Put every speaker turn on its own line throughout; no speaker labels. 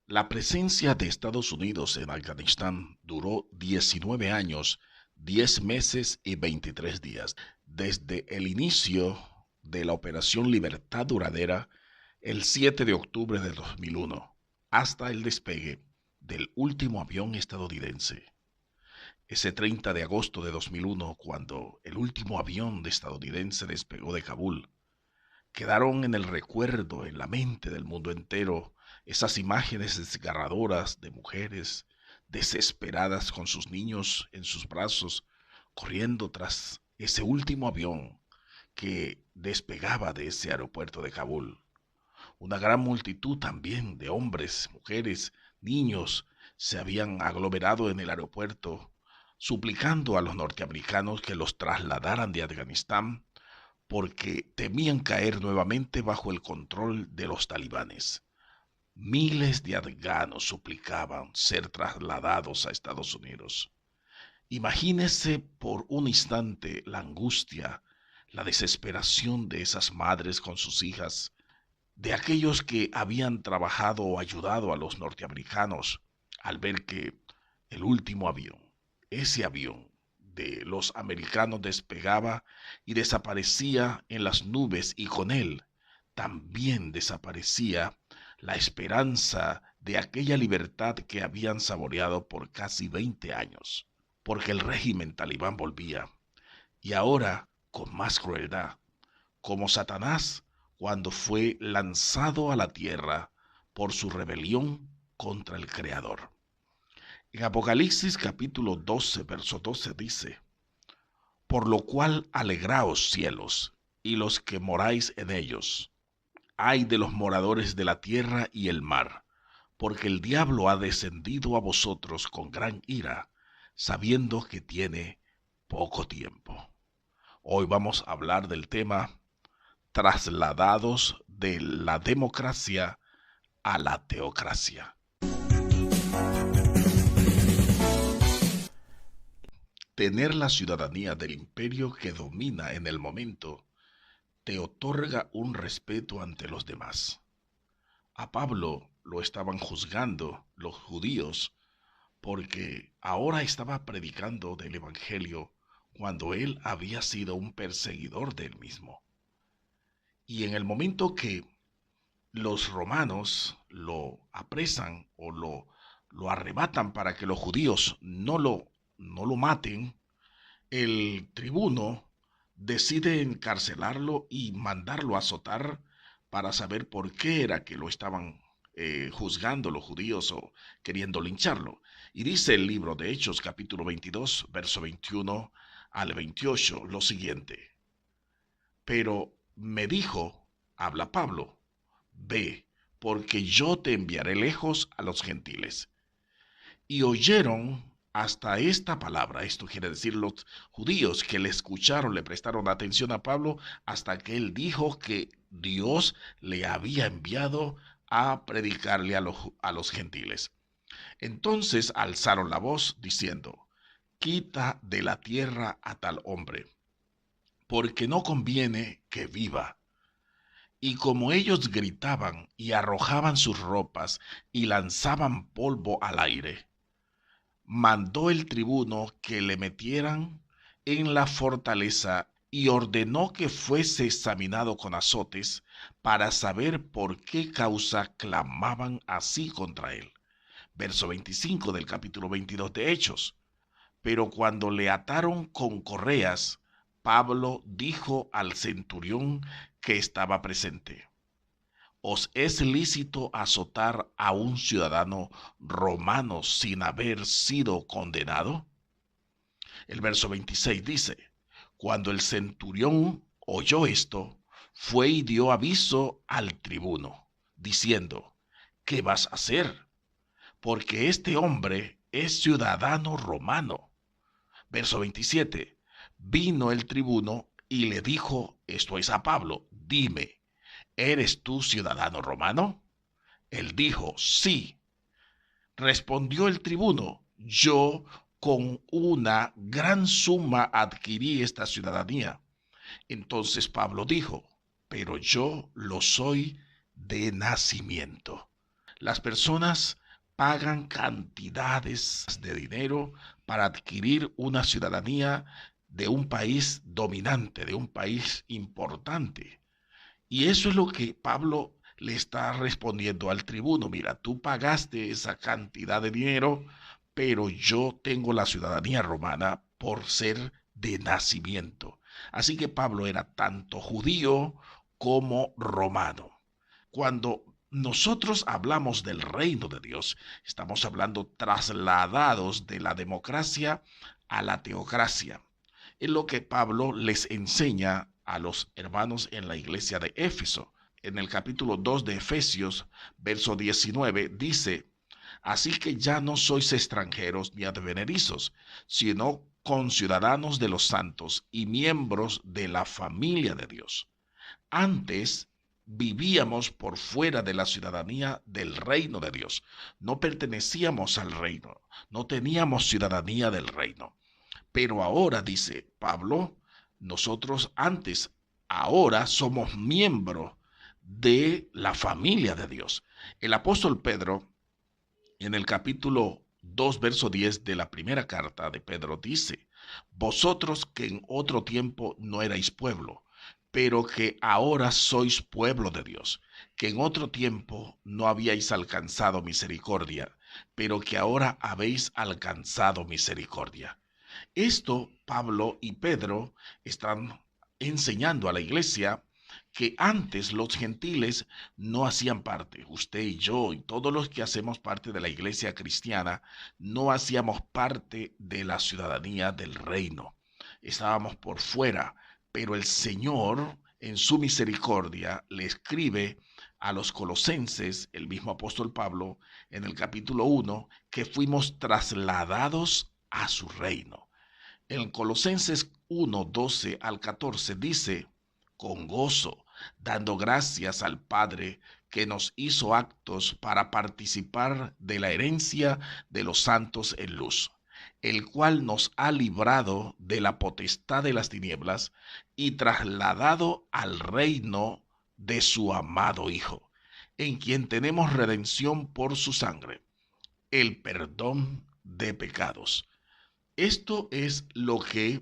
La presencia de Estados Unidos en Afganistán duró 19 años, 10 meses y 23 días, desde el inicio de la Operación Libertad Duradera el 7 de octubre de 2001 hasta el despegue del último avión estadounidense. Ese 30 de agosto de 2001, cuando el último avión estadounidense despegó de Kabul, quedaron en el recuerdo, en la mente del mundo entero, esas imágenes desgarradoras de mujeres desesperadas con sus niños en sus brazos, corriendo tras ese último avión que despegaba de ese aeropuerto de Kabul. Una gran multitud también de hombres, mujeres, niños se habían aglomerado en el aeropuerto, suplicando a los norteamericanos que los trasladaran de Afganistán porque temían caer nuevamente bajo el control de los talibanes. Miles de afganos suplicaban ser trasladados a Estados Unidos. Imagínese por un instante la angustia, la desesperación de esas madres con sus hijas, de aquellos que habían trabajado o ayudado a los norteamericanos al ver que el último avión, ese avión de los americanos despegaba y desaparecía en las nubes y con él también desaparecía la esperanza de aquella libertad que habían saboreado por casi 20 años, porque el régimen talibán volvía y ahora con más crueldad, como Satanás cuando fue lanzado a la tierra por su rebelión contra el Creador. En Apocalipsis capítulo 12, verso 12 dice: Por lo cual alegraos cielos, y los que moráis en ellos. Ay de los moradores de la tierra y el mar, porque el diablo ha descendido a vosotros con gran ira, sabiendo que tiene poco tiempo. Hoy vamos a hablar del tema trasladados de la democracia a la teocracia. Tener la ciudadanía del imperio que domina en el momento te otorga un respeto ante los demás. A Pablo lo estaban juzgando los judíos porque ahora estaba predicando del Evangelio cuando él había sido un perseguidor del mismo. Y en el momento que los romanos lo apresan o lo arrebatan para que los judíos no lo maten, el tribuno decide encarcelarlo y mandarlo a azotar para saber por qué era que lo estaban juzgando los judíos o queriendo lincharlo. Y dice el libro de Hechos capítulo 22, verso 21 al 28 lo siguiente: Pero me dijo, habla Pablo, ve, porque yo te enviaré lejos a los gentiles. Y oyeron hasta esta palabra. Esto quiere decir los judíos que le escucharon, le prestaron atención a Pablo hasta que él dijo que Dios le había enviado a predicarle a los gentiles. Entonces alzaron la voz diciendo: Quita de la tierra a tal hombre, porque no conviene que viva. Y como ellos gritaban y arrojaban sus ropas y lanzaban polvo al aire, mandó el tribuno que le metieran en la fortaleza y ordenó que fuese examinado con azotes para saber por qué causa clamaban así contra él. Verso 25 del capítulo 22 de Hechos. Pero cuando le ataron con correas, Pablo dijo al centurión que estaba presente: ¿Os es lícito azotar a un ciudadano romano sin haber sido condenado? El verso 26 dice: Cuando el centurión oyó esto, fue y dio aviso al tribuno, diciendo: ¿Qué vas a hacer? Porque este hombre es ciudadano romano. Verso 27. Vino el tribuno y le dijo, esto es a Pablo: Dime, ¿eres tú ciudadano romano? Él dijo, sí. Respondió el tribuno: Yo con una gran suma adquirí esta ciudadanía. Entonces Pablo dijo: Pero yo lo soy de nacimiento. Las personas pagan cantidades de dinero para adquirir una ciudadanía de un país dominante, de un país importante. Y eso es lo que Pablo le está respondiendo al tribuno. Mira, tú pagaste esa cantidad de dinero, pero yo tengo la ciudadanía romana por ser de nacimiento. Así que Pablo era tanto judío como romano. Cuando nosotros hablamos del reino de Dios, estamos hablando trasladados de la democracia a la teocracia. Es lo que Pablo les enseña a los hermanos en la iglesia de Éfeso. En el capítulo 2 de Efesios, verso 19, dice: Así que ya no sois extranjeros ni advenedizos, sino conciudadanos de los santos y miembros de la familia de Dios. Antes vivíamos por fuera de la ciudadanía del reino de Dios. No pertenecíamos al reino, no teníamos ciudadanía del reino. Pero ahora, dice Pablo, nosotros ahora somos miembros de la familia de Dios. El apóstol Pedro, en el capítulo 2, verso 10 de la primera carta de Pedro, dice: Vosotros que en otro tiempo no erais pueblo, pero que ahora sois pueblo de Dios, que en otro tiempo no habíais alcanzado misericordia, pero que ahora habéis alcanzado misericordia. Esto Pablo y Pedro están enseñando a la iglesia que antes los gentiles no hacían parte. Usted y yo y todos los que hacemos parte de la iglesia cristiana no hacíamos parte de la ciudadanía del reino. Estábamos por fuera, pero el Señor en su misericordia le escribe a los colosenses, el mismo apóstol Pablo, en el capítulo 1, que fuimos trasladados a su reino. En Colosenses 1, 12 al 14 dice: con gozo, dando gracias al Padre que nos hizo aptos para participar de la herencia de los santos en luz, el cual nos ha librado de la potestad de las tinieblas y trasladado al reino de su amado Hijo, en quien tenemos redención por su sangre, el perdón de pecados. Esto es lo que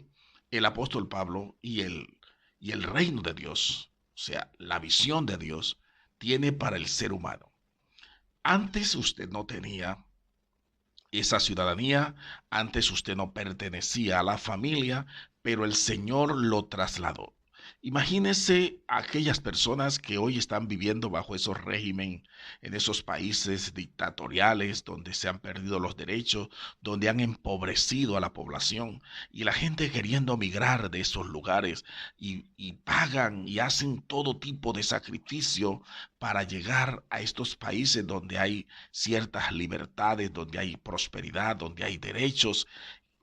el apóstol Pablo y el reino de Dios, o sea, la visión de Dios, tiene para el ser humano. Antes usted no tenía esa ciudadanía, antes usted no pertenecía a la familia, pero el Señor lo trasladó. Imagínese aquellas personas que hoy están viviendo bajo esos regímenes, en esos países dictatoriales donde se han perdido los derechos, donde han empobrecido a la población y la gente queriendo migrar de esos lugares y pagan y hacen todo tipo de sacrificio para llegar a estos países donde hay ciertas libertades, donde hay prosperidad, donde hay derechos.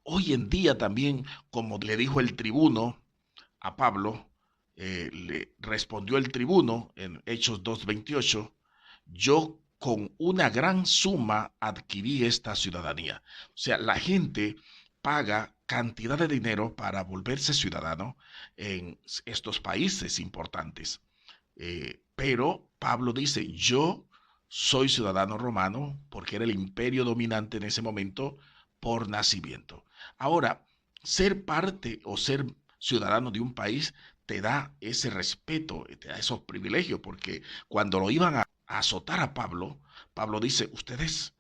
Hoy en día también, como le dijo el tribuno a Pablo, le respondió el tribuno en Hechos 2:28: yo con una gran suma adquirí esta ciudadanía. O sea, la gente paga cantidad de dinero para volverse ciudadano en estos países importantes. Pero Pablo dice: yo soy ciudadano romano porque era el imperio dominante en ese momento por nacimiento. Ahora, ser parte o ser ciudadano de un país te da ese respeto, te da esos privilegios, porque cuando lo iban a azotar a Pablo, Pablo dice: ¿ustedes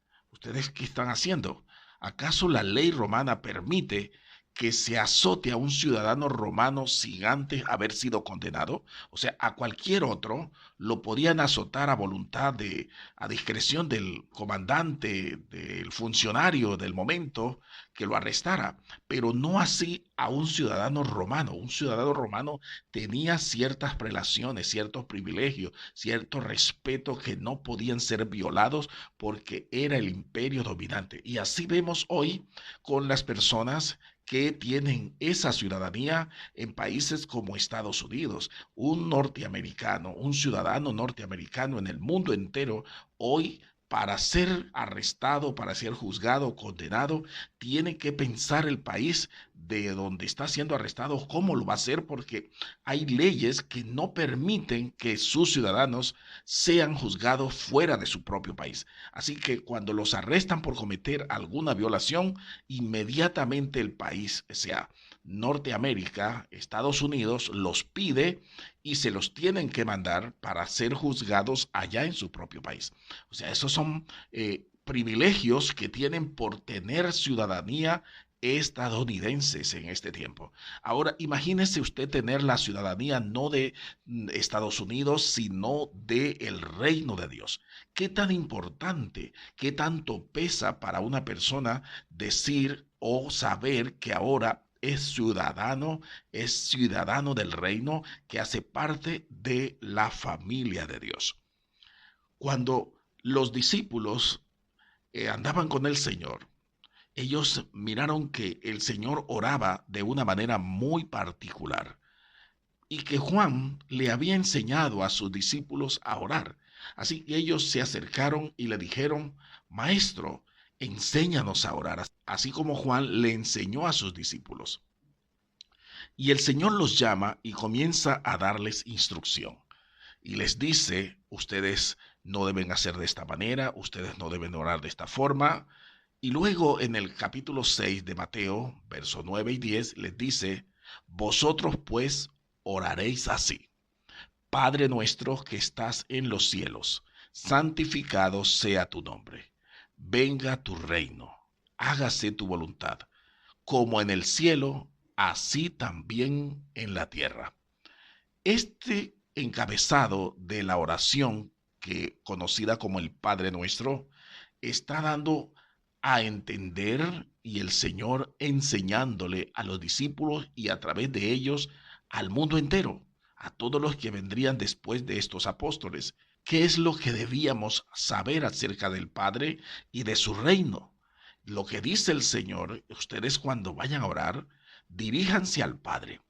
qué están haciendo? ¿Acaso la ley romana permite que se azote a un ciudadano romano sin antes haber sido condenado? O sea, a cualquier otro lo podían azotar a voluntad, a discreción del comandante, del funcionario del momento que lo arrestara, pero no así a un ciudadano romano. Un ciudadano romano tenía ciertas prelaciones, ciertos privilegios, cierto respeto que no podían ser violados porque era el imperio dominante. Y así vemos hoy con las personas que tienen esa ciudadanía en países como Estados Unidos. Un norteamericano, un ciudadano norteamericano en el mundo entero, hoy, para ser arrestado, para ser juzgado, condenado, tiene que pensar el país de donde está siendo arrestado, ¿cómo lo va a hacer? Porque hay leyes que no permiten que sus ciudadanos sean juzgados fuera de su propio país. Así que cuando los arrestan por cometer alguna violación, inmediatamente el país, o sea, Norteamérica, Estados Unidos, los pide y se los tienen que mandar para ser juzgados allá en su propio país. O sea, esos son privilegios que tienen por tener ciudadanía estadounidenses en este tiempo. Ahora, imagínese usted tener la ciudadanía no de Estados Unidos, sino de el reino de Dios. ¿Qué tan importante, qué tanto pesa para una persona decir o saber que ahora es ciudadano del reino, que hace parte de la familia de Dios? Cuando los discípulos andaban con el Señor, ellos miraron que el Señor oraba de una manera muy particular y que Juan le había enseñado a sus discípulos a orar. Así que ellos se acercaron y le dijeron: Maestro, enséñanos a orar, así como Juan le enseñó a sus discípulos. Y el Señor los llama y comienza a darles instrucción. Y les dice: ustedes no deben hacer de esta manera, ustedes no deben orar de esta forma. Y luego en el capítulo 6 de Mateo, versos 9 y 10, les dice: vosotros pues oraréis así: Padre nuestro que estás en los cielos, santificado sea tu nombre. Venga tu reino, hágase tu voluntad, como en el cielo, así también en la tierra. Este encabezado de la oración, que conocida como el Padre Nuestro, está dando a entender, y el Señor enseñándole a los discípulos y a través de ellos al mundo entero, a todos los que vendrían después de estos apóstoles, qué es lo que debíamos saber acerca del Padre y de su reino. Lo que dice el Señor: ustedes cuando vayan a orar, diríjanse al Padre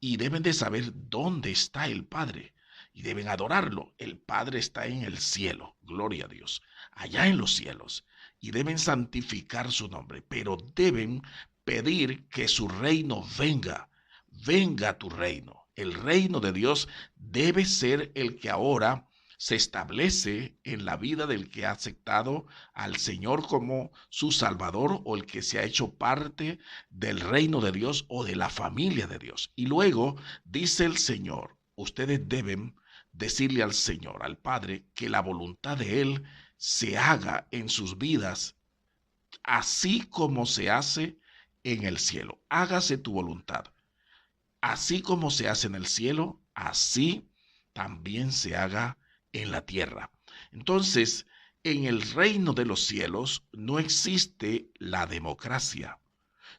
y deben de saber dónde está el Padre y deben adorarlo. El Padre está en el cielo, gloria a Dios, allá en los cielos, y deben santificar su nombre, pero deben pedir que su reino venga. Venga tu reino. El reino de Dios debe ser el que ahora se establece en la vida del que ha aceptado al Señor como su Salvador, o el que se ha hecho parte del reino de Dios o de la familia de Dios. Y luego dice el Señor: ustedes deben decirle al Señor, al Padre, que la voluntad de Él se haga en sus vidas, así como se hace en el cielo. Hágase tu voluntad. Así como se hace en el cielo, así también se haga en la tierra. Entonces, en el reino de los cielos no existe la democracia,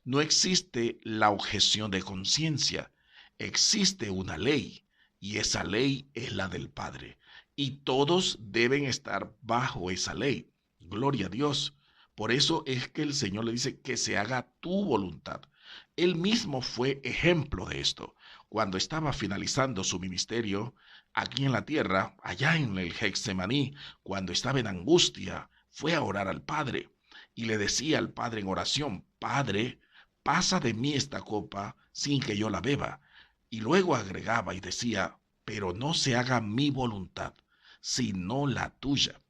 no existe la objeción de conciencia, existe una ley, y esa ley es la del Padre. Y todos deben estar bajo esa ley. Gloria a Dios. Por eso es que el Señor le dice que se haga tu voluntad. Él mismo fue ejemplo de esto. Cuando estaba finalizando su ministerio aquí en la tierra, allá en el Getsemaní, cuando estaba en angustia, fue a orar al Padre y le decía al Padre en oración: Padre, pasa de mí esta copa sin que yo la beba. Y luego agregaba y decía: pero no se haga mi voluntad, sino la tuya.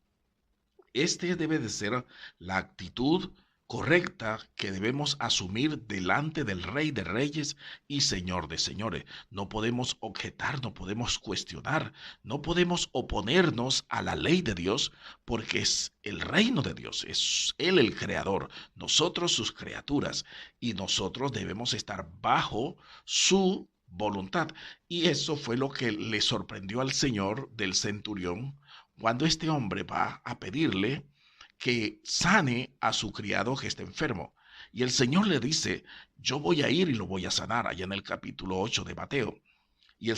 Este debe de ser la actitud correcta que debemos asumir delante del Rey de Reyes y Señor de Señores. No podemos objetar, no podemos cuestionar, no podemos oponernos a la ley de Dios, porque es el reino de Dios, es Él el creador, nosotros sus criaturas, y nosotros debemos estar bajo su voluntad. Y eso fue lo que le sorprendió al Señor del centurión, cuando este hombre va a pedirle que sane a su criado que está enfermo. Y el Señor le dice: yo voy a ir y lo voy a sanar, allá en el capítulo 8 de Mateo. Y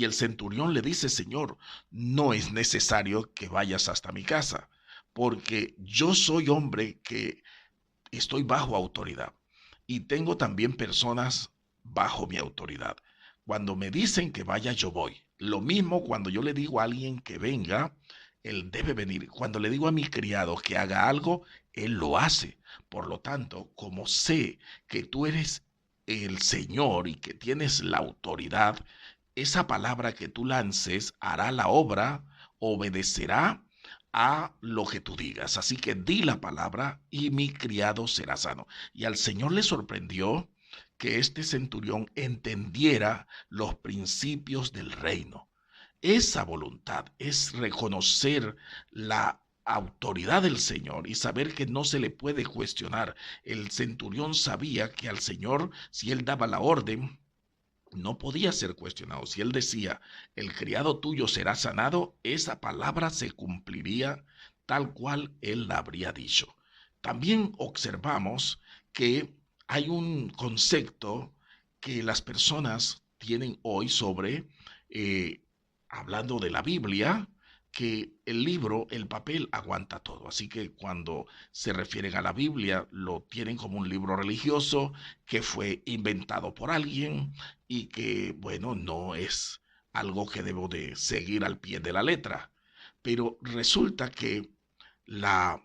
el centurión le dice: Señor, no es necesario que vayas hasta mi casa, porque yo soy hombre que estoy bajo autoridad y tengo también personas bajo mi autoridad. Cuando me dicen que vaya, yo voy. Lo mismo cuando yo le digo a alguien que venga, él debe venir. Cuando le digo a mi criado que haga algo, él lo hace. Por lo tanto, como sé que tú eres el Señor y que tienes la autoridad, esa palabra que tú lances hará la obra, obedecerá a lo que tú digas. Así que di la palabra y mi criado será sano. Y al Señor le sorprendió que este centurión entendiera los principios del reino. Esa voluntad es reconocer la autoridad del Señor y saber que no se le puede cuestionar. El centurión sabía que al Señor, si él daba la orden, no podía ser cuestionado. Si él decía, el criado tuyo será sanado, esa palabra se cumpliría tal cual él la habría dicho. También observamos que hay un concepto que las personas tienen hoy sobre, eh, hablando de la Biblia, que el libro, el papel aguanta todo. Así que cuando se refieren a la Biblia, lo tienen como un libro religioso que fue inventado por alguien y que, bueno, no es algo que debo de seguir al pie de la letra. Pero resulta que la,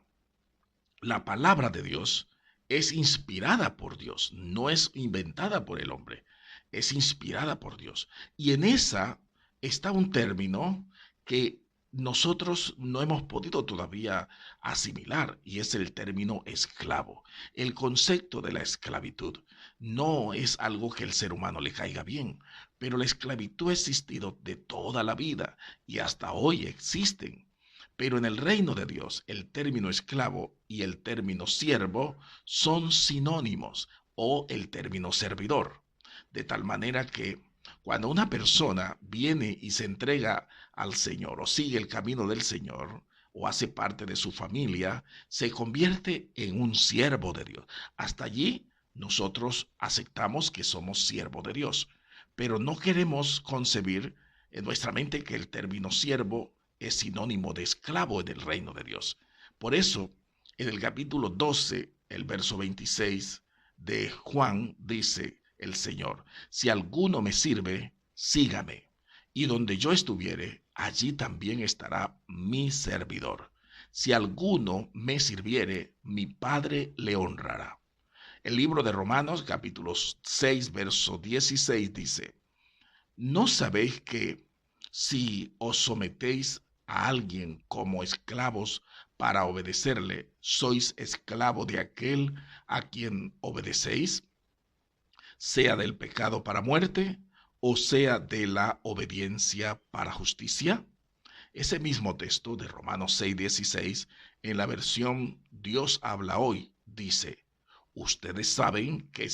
la palabra de Dios es inspirada por Dios, no es inventada por el hombre, es inspirada por Dios. Y en esa está un término que nosotros no hemos podido todavía asimilar y es el término esclavo. El concepto de la esclavitud no es algo que el ser humano le caiga bien, pero la esclavitud ha existido de toda la vida y hasta hoy existen. Pero en el reino de Dios, el término esclavo y el término siervo son sinónimos, o el término servidor. De tal manera que cuando una persona viene y se entrega al Señor o sigue el camino del Señor o hace parte de su familia, se convierte en un siervo de Dios. Hasta allí nosotros aceptamos que somos siervos de Dios, pero no queremos concebir en nuestra mente que el término siervo es sinónimo de esclavo en el reino de Dios. Por eso, en el capítulo 12, el verso 26 de Juan, dice el Señor, si alguno me sirve, sígame, y donde yo estuviere, allí también estará mi servidor. Si alguno me sirviere, mi Padre le honrará. El libro de Romanos, capítulo 6, verso 16 dice, ¿no sabéis que si os sometéis a alguien como esclavos para obedecerle, sois esclavo de aquel a quien obedecéis, sea del pecado para muerte o sea de la obediencia para justicia? Ese mismo texto de Romanos 6:16, en la versión Dios habla hoy, dice, ustedes saben que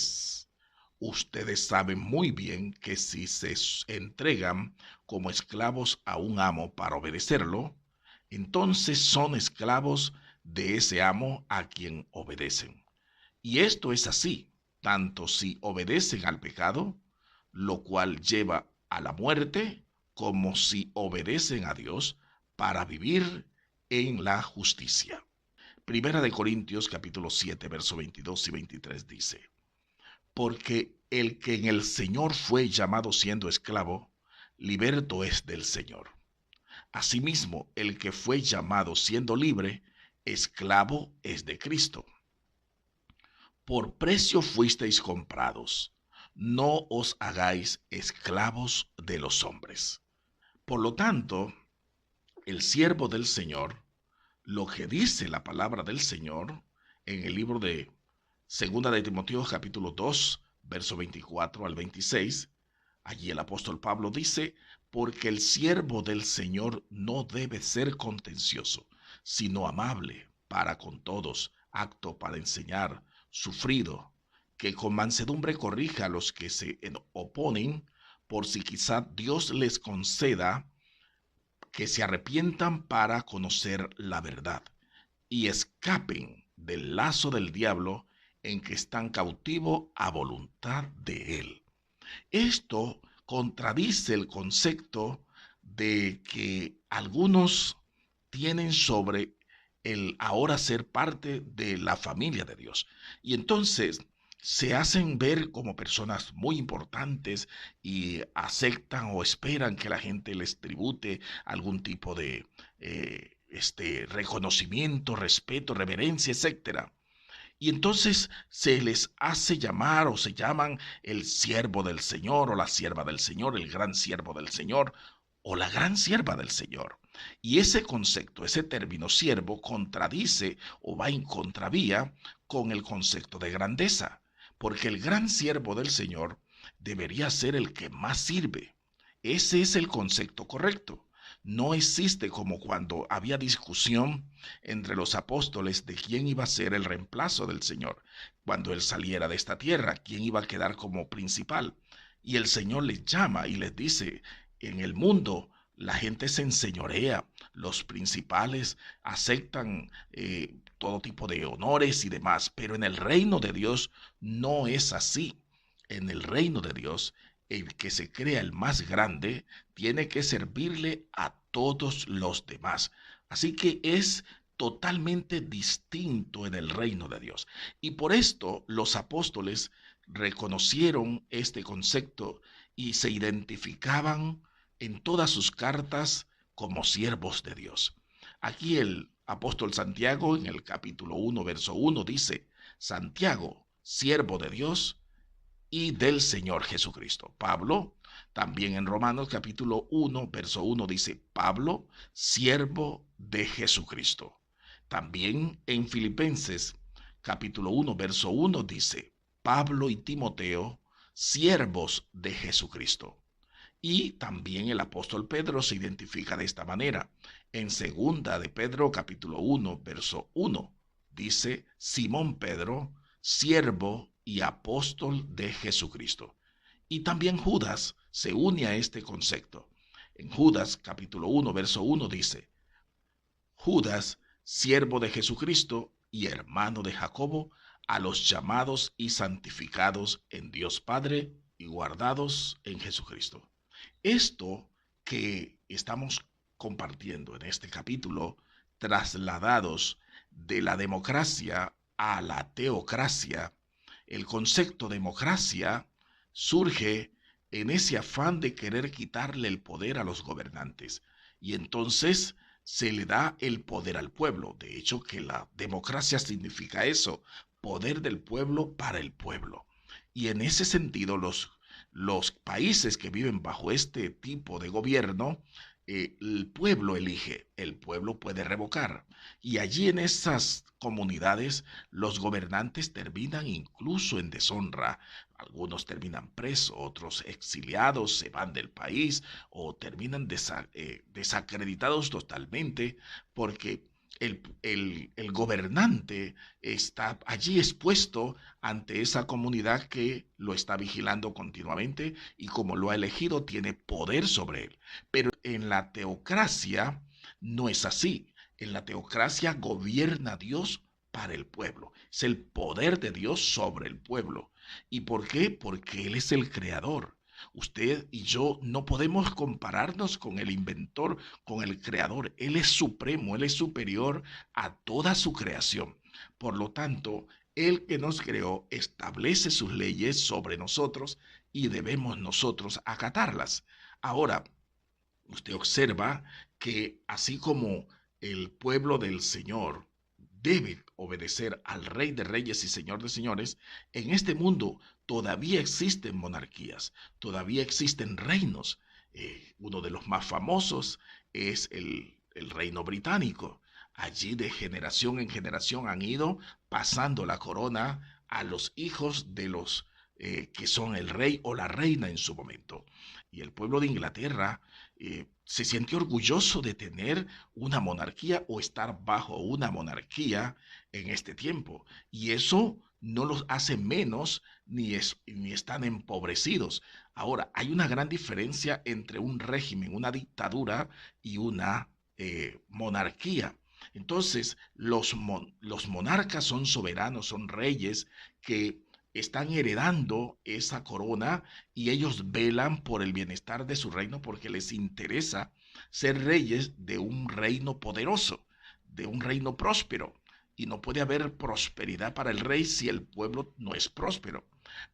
ustedes saben muy bien que si se entregan como esclavos a un amo para obedecerlo, entonces son esclavos de ese amo a quien obedecen. Y esto es así, tanto si obedecen al pecado, lo cual lleva a la muerte, como si obedecen a Dios para vivir en la justicia. Primera de Corintios capítulo 7, verso 22 y 23 dice, porque el que en el Señor fue llamado siendo esclavo, liberto es del Señor. Asimismo, el que fue llamado siendo libre, esclavo es de Cristo. Por precio fuisteis comprados, no os hagáis esclavos de los hombres. Por lo tanto, el siervo del Señor, lo que dice la palabra del Señor en el libro de Segunda de Timoteo capítulo 2, verso 24 al 26, allí el apóstol Pablo dice, porque el siervo del Señor no debe ser contencioso, sino amable para con todos, apto para enseñar, sufrido, que con mansedumbre corrija a los que se oponen, por si quizá Dios les conceda que se arrepientan para conocer la verdad y escapen del lazo del diablo en que están cautivos a voluntad de él. Esto contradice el concepto de que algunos tienen sobre el ahora ser parte de la familia de Dios. Y entonces se hacen ver como personas muy importantes y aceptan o esperan que la gente les tribute algún tipo de reconocimiento, respeto, reverencia, etcétera. Y entonces se les hace llamar o se llaman el siervo del Señor o la sierva del Señor, el gran siervo del Señor o la gran sierva del Señor. Y ese concepto, ese término siervo, contradice o va en contravía con el concepto de grandeza, porque el gran siervo del Señor debería ser el que más sirve. Ese es el concepto correcto. No existe como cuando había discusión entre los apóstoles de quién iba a ser el reemplazo del Señor cuando Él saliera de esta tierra, quién iba a quedar como principal. Y el Señor les llama y les dice, en el mundo la gente se enseñorea, los principales aceptan todo tipo de honores y demás, pero en el reino de Dios no es así. En el reino de Dios, el que se crea el más grande tiene que servirle a todos los demás. Así que es totalmente distinto en el reino de Dios. Y por esto los apóstoles reconocieron este concepto y se identificaban en todas sus cartas como siervos de Dios. Aquí el apóstol Santiago en el capítulo 1, verso 1 dice, Santiago, siervo de Dios y del Señor Jesucristo. Pablo, también en Romanos capítulo 1, verso 1 dice, Pablo, siervo de Jesucristo. También en Filipenses capítulo 1, verso 1 dice, Pablo y Timoteo, siervos de Jesucristo. Y también el apóstol Pedro se identifica de esta manera. En segunda de Pedro capítulo 1, verso 1, dice, Simón Pedro, siervo y apóstol de Jesucristo. Y también Judas se une a este concepto. En Judas capítulo 1, verso 1 dice, Judas, siervo de Jesucristo y hermano de Jacobo, a los llamados y santificados en Dios Padre y guardados en Jesucristo. Esto que estamos compartiendo en este capítulo, trasladados de la democracia a la teocracia, el concepto democracia surge en ese afán de querer quitarle el poder a los gobernantes. Y entonces se le da el poder al pueblo. De hecho, que la democracia significa eso, poder del pueblo para el pueblo. Y en ese sentido, los países que viven bajo este tipo de gobierno, el pueblo elige, el pueblo puede revocar. Y allí en esas comunidades los gobernantes terminan incluso en deshonra. Algunos terminan presos, otros exiliados, se van del país o terminan desacreditados totalmente porque el gobernante está allí expuesto ante esa comunidad que lo está vigilando continuamente y como lo ha elegido tiene poder sobre él. Pero en la teocracia no es así. En la teocracia gobierna Dios para el pueblo. Es el poder de Dios sobre el pueblo. ¿Y por qué? Porque Él es el creador. Usted y yo no podemos compararnos con el inventor, con el creador. Él es supremo, Él es superior a toda su creación. Por lo tanto, el que nos creó establece sus leyes sobre nosotros y debemos nosotros acatarlas. Ahora, usted observa que así como el pueblo del Señor debe obedecer al Rey de Reyes y Señor de Señores, en este mundo todavía existen monarquías, todavía existen reinos. Uno de los más famosos es el reino británico. Allí de generación en generación han ido pasando la corona a los hijos de los que son el rey o la reina en su momento. Y el pueblo de Inglaterra se siente orgulloso de tener una monarquía o estar bajo una monarquía en este tiempo. Y eso no los hace menos ni están empobrecidos. Ahora, hay una gran diferencia entre un régimen, una dictadura y una monarquía. Entonces, los monarcas son soberanos, son reyes que están heredando esa corona y ellos velan por el bienestar de su reino porque les interesa ser reyes de un reino poderoso, de un reino próspero. Y no puede haber prosperidad para el rey si el pueblo no es próspero.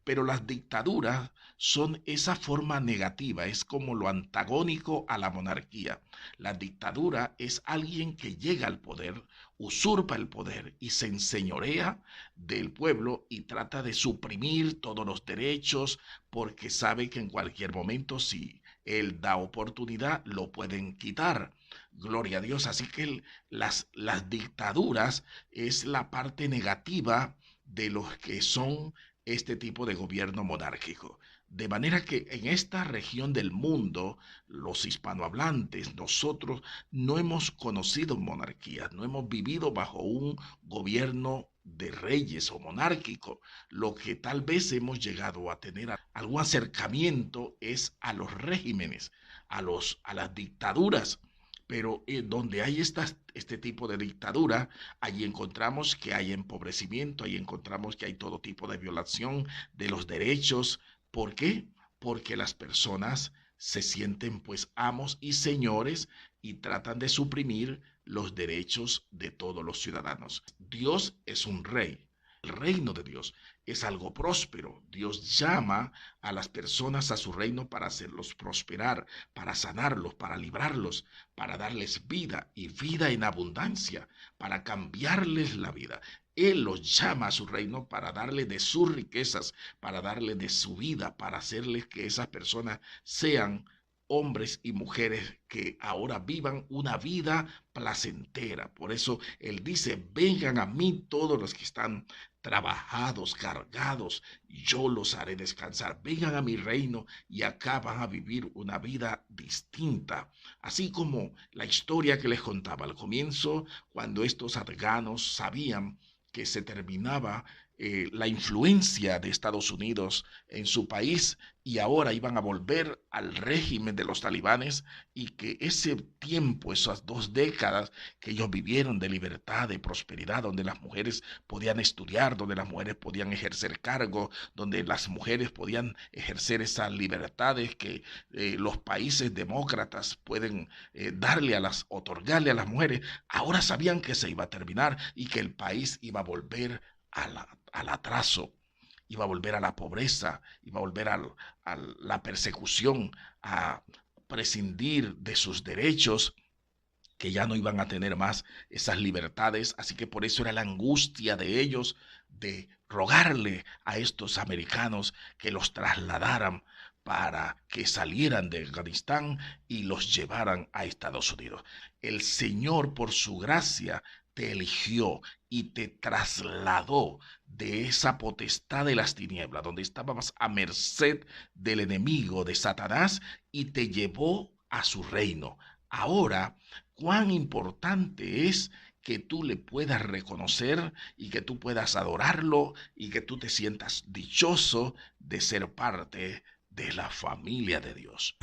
Pero las dictaduras son esa forma negativa, es como lo antagónico a la monarquía. La dictadura es alguien que llega al poder, usurpa el poder y se enseñorea del pueblo y trata de suprimir todos los derechos porque sabe que en cualquier momento, si él da oportunidad, lo pueden quitar. Gloria a Dios. Así que las dictaduras es la parte negativa de los que son este tipo de gobierno monárquico. De manera que en esta región del mundo, los hispanohablantes, nosotros no hemos conocido monarquías, no hemos vivido bajo un gobierno de reyes o monárquico. Lo que tal vez hemos llegado a tener algún acercamiento es a los regímenes, a las dictaduras. Pero donde hay este tipo de dictadura, allí encontramos que hay empobrecimiento, ahí encontramos que hay todo tipo de violación de los derechos. ¿Por qué? Porque las personas se sienten pues amos y señores y tratan de suprimir los derechos de todos los ciudadanos. Dios es un rey. El reino de Dios es algo próspero. Dios llama a las personas a su reino para hacerlos prosperar, para sanarlos, para librarlos, para darles vida y vida en abundancia, para cambiarles la vida. Él los llama a su reino para darle de sus riquezas, para darle de su vida, para hacerles que esas personas sean hombres y mujeres que ahora vivan una vida placentera. Por eso Él dice, vengan a mí todos los que están trabajados, cargados, yo los haré descansar. Vengan a mi reino y acá van a vivir una vida distinta. Así como la historia que les contaba al comienzo, cuando estos afganos sabían que se terminaba la influencia de Estados Unidos en su país y ahora iban a volver al régimen de los talibanes y que ese tiempo, esas 2 décadas que ellos vivieron de libertad, de prosperidad, donde las mujeres podían estudiar, donde las mujeres podían ejercer cargo, donde las mujeres podían ejercer esas libertades que los países demócratas pueden otorgarle a las mujeres, ahora sabían que se iba a terminar y que el país iba a volver al atraso, iba a volver a la pobreza, iba a volver a la persecución, a prescindir de sus derechos, que ya no iban a tener más esas libertades. Así que por eso era la angustia de ellos de rogarle a estos americanos que los trasladaran para que salieran de Afganistán y los llevaran a Estados Unidos. El Señor, por su gracia, te eligió y te trasladó de esa potestad de las tinieblas, donde estábamos a merced del enemigo, de Satanás, y te llevó a su reino. Ahora, cuán importante es que tú le puedas reconocer y que tú puedas adorarlo y que tú te sientas dichoso de ser parte de la familia de Dios.